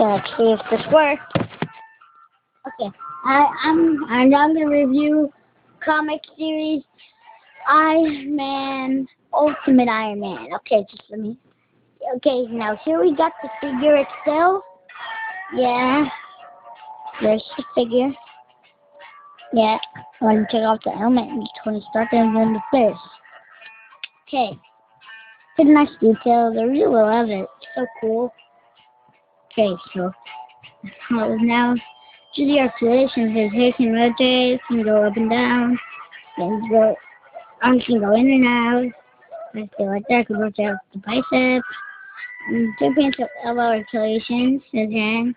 So let's see if this works. Okay, I'm gonna review comic series Iron Ultimate Iron Man. Okay, just let me. Okay, now here we got the figure itself. Yeah, there's the figure. Yeah, I want to take off the helmet and Tony Stark and then the face. Okay, pretty nice details. I really love it. So cool. Okay, so now to the articulations. His hair can rotate, can go up and down, arms can go in and out. I feel like that can rotate out the biceps. And two pants of elbow articulations. His hand.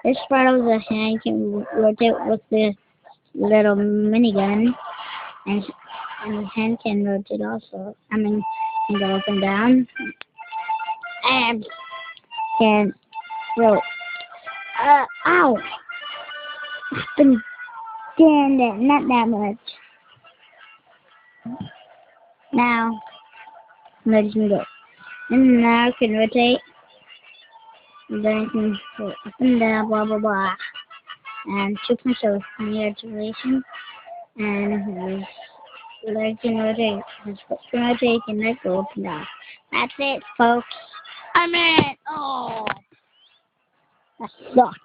This part of the hand can rotate with the little minigun, and his hand can rotate also. Can go up and down. And can rotate. Ow! I've been doing that, not that much. Now, let me go. And now I can rotate. And then I can go up and down, blah, blah, blah. And 2 points of articulation. And his leg can rotate. His foot can rotate, and leg go up and down. That's it, folks. I'm in! Oh! That sucks.